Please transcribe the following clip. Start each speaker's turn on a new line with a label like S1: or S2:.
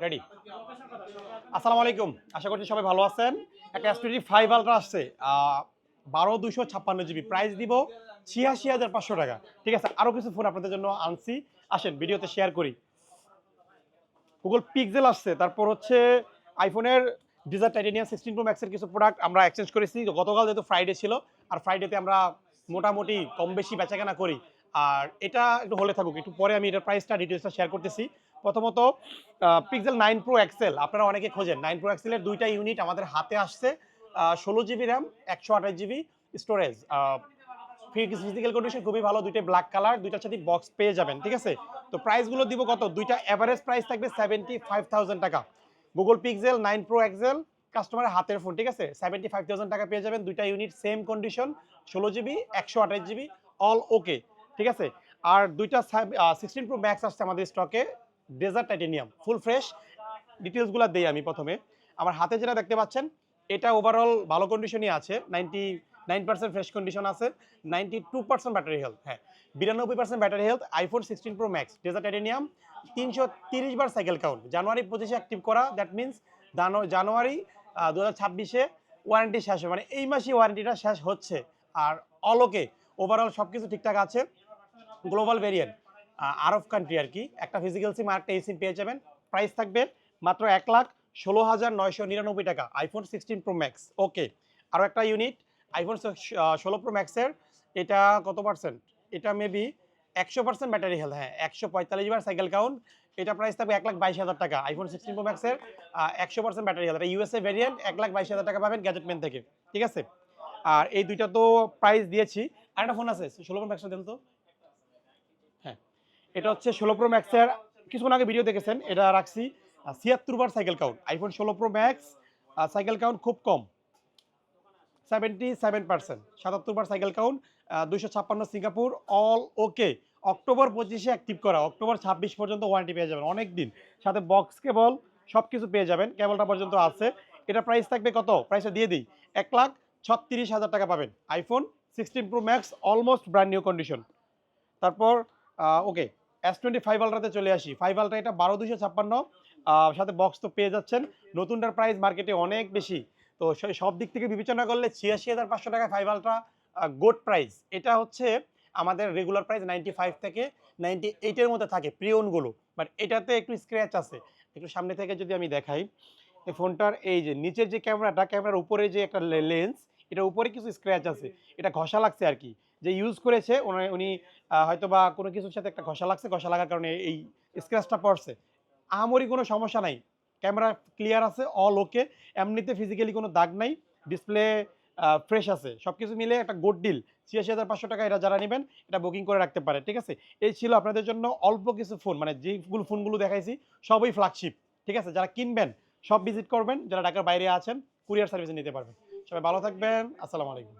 S1: Ready. আসসালামু আলাইকুম, আশা করছি সবাই ভালো আছেন। একটা S25 আলট্রা আসছে 12 256 জিবি, প্রাইস দিব ৮৬,৫০০ টাকা। ঠিক আছে, আরো কিছু ফোন আপনাদের জন্য আনছি, আসেন ভিডিওতে শেয়ার করি। গুগল পিক্সেল আসছে, তারপর হচ্ছে আইফোনের ডিজার টাইটেনিয়াম 16 প্রো ম্যাক্সের কিছু প্রোডাক্ট আমরা এক্সচেঞ্জ করেছি। গতকাল যেহেতু ফ্রাইডে ছিল, আর ফ্রাইডেতে আমরা মোটামুটি কম বেশি বেচাকেনা করি। আর এটা একটু হলে থাকুক, একটু পরে আমি এটার প্রাইসটা ডিটেলসটা শেয়ার করতেছি। প্রথমত পিক্সেল 9 প্রো এক্সেল আপনারা অনেকে খোঁজেন। 9 প্রো এক্সেলের দুইটা ইউনিট আমাদের হাতে আসছে। 16 GB RAM, 128 GB storage. Physical condition খুবই ভালো, দুইটা ব্ল্যাক কালার, দুইটার সাথে বক্স পেয়ে যাবেন। ঠিক আছে, তো প্রাইসগুলো দিব কত, দুইটা এভারেজ প্রাইস থাকবে 75,000 টাকা। গুগল পিক্সেল 9 প্রো এক্সেল কাস্টমারের হাতের ফোন, ঠিক আছে, 75,000 টাকা পেয়ে যাবেন। দুইটা unit same condition, 16 GB, 128 GB, all ওকে। ঠিক আছে, আর দুইটা 16 প্রো ম্যাক্স আসছে আমাদের স্টকে, ডেজার্ট টাইটেনিয়াম, ফুল ফ্রেশ। ডিটেলসগুলো দেই আমি প্রথমে। আমার হাতে যেটা দেখতে পাচ্ছেন, এটা ওভারঅল ভালো কন্ডিশনই আছে, 99% ফ্রেশ কন্ডিশন আছে, 92% ব্যাটারি হেলথ। হ্যাঁ, 92% battery health. IPhone 16 Pro max, dessert titanium, 330 বার সাইকেল কাউন্ট, জানুয়ারি 25-এ অ্যাক্টিভ করা। দ্যাট মিনস জানুয়ারি 2026-এ ওয়ারেন্টি শেষ হবে, মানে এই মাসে ওয়ারেন্টিটা শেষ হচ্ছে। আর অলোকে ওভারঅল সব কিছু ঠিকঠাক আছে। গ্লোবাল ভেরিয়েন্ট, আর অফ কান্ট্রি আর কি, একটা ফিজিক্যাল সিম আর একটা এই সিম পেয়ে যাবেন। প্রাইস থাকবে মাত্র 1,16,999 টাকা, আইফোন 16 প্রো ম্যাক্স। ওকে, আরও একটা ইউনিট আইফোন 16 প্রো ম্যাক্সের, এটা কত পার্সেন্ট, এটা মেবি 100% ব্যাটারি হেলথ, হ্যাঁ 145 বার সাইকেল কাউন্ট। এটা প্রাইস থাকবে 1,22,000 টাকা, আইফোন 16 প্রো ম্যাক্সের 100% ব্যাটারি হেলথ। এটা ইউএসএ ভেরিয়েন্ট, 1,22,000 টাকা পাবেন গ্যাজেটম্যান থেকে। ঠিক আছে, আর এই দুইটা তো প্রাইস দিয়েছি। আর একটা ফোন আছে 16 প্রো ম্যাক্সটা দেন তো। হ্যাঁ, এটা হচ্ছে 16 প্রো ম্যাক্সের, কিছুক্ষণ আগে ভিডিও দেখেছেন, এটা রাখছি ৭৬ বার cycle count. IPhone 16 Pro Max cycle count খুব কম, 77%, ৭৭ বার cycle count, 256 Singapore, all okay. October 25-এ অ্যাক্টিভ করা, অক্টোবর 26 পর্যন্ত ওয়ারেন্টি পেয়ে যাবেন, অনেক দিন। সাথে বক্স কেবল সব কিছু পেয়ে যাবেন, কেবলটা পর্যন্ত আছে। এটা প্রাইস থাকবে কত, প্রাইসটা দিয়ে দিই, 1,36,000 টাকা পাবেন, iPhone 16 Pro max, almost brand new condition. তারপর ওকে, S25 আলট্রাতে চলে আসি। 5 আলট্রা, এটা 12,256, সাথে বক্স তো পেয়ে যাচ্ছেন। নতুনটার প্রাইস মার্কেটে অনেক বেশি, তো সব দিক থেকে বিবেচনা করলে ৮৬,৫০০ টাকা 5 আলট্রা গোড প্রাইস। এটা হচ্ছে আমাদের রেগুলার প্রাইস 95 থেকে 98-এর মধ্যে থাকে প্রিয়নগুলো, বাট এটাতে একটু স্ক্র্যাচ আছে। একটু সামনে থেকে যদি আমি দেখাই, এই ফোনটার এই যে নিচের যে ক্যামেরাটা, ক্যামেরার উপরে যে একটা লেন্স, এটার উপরে কিছু স্ক্র্যাচ আছে, এটা ঘষা লাগছে আর কি। যে ইউজ করেছে উনি হয়তো বা কোনো কিছুর সাথে একটা ঘষা লাগছে, ঘষা লাগার কারণে এই স্ক্র্যাচটা পড়ছে। আহামরি কোনো সমস্যা নাই, ক্যামেরা ক্লিয়ার আছে, অল ওকে। এমনিতে ফিজিক্যালি কোনো দাগ নাই, ডিসপ্লে ফ্রেশ আছে, সব কিছু মিলে একটা গুড ডিল। ৮৬,৫০০ টাকা, এটা যারা নেবেন এটা বুকিং করে রাখতে পারে। ঠিক আছে, এই ছিল আপনাদের জন্য অল্প কিছু ফোন, মানে যেগুলো ফোনগুলো দেখাইছি সবই ফ্ল্যাগশিপ। ঠিক আছে, যারা কিনবেন সব ভিজিট করবেন, যারা ঢাকার বাইরে আছেন কুরিয়ার সার্ভিসে নিতে পারবেন। সবাই ভালো থাকবেন, আসসালামু আলাইকুম।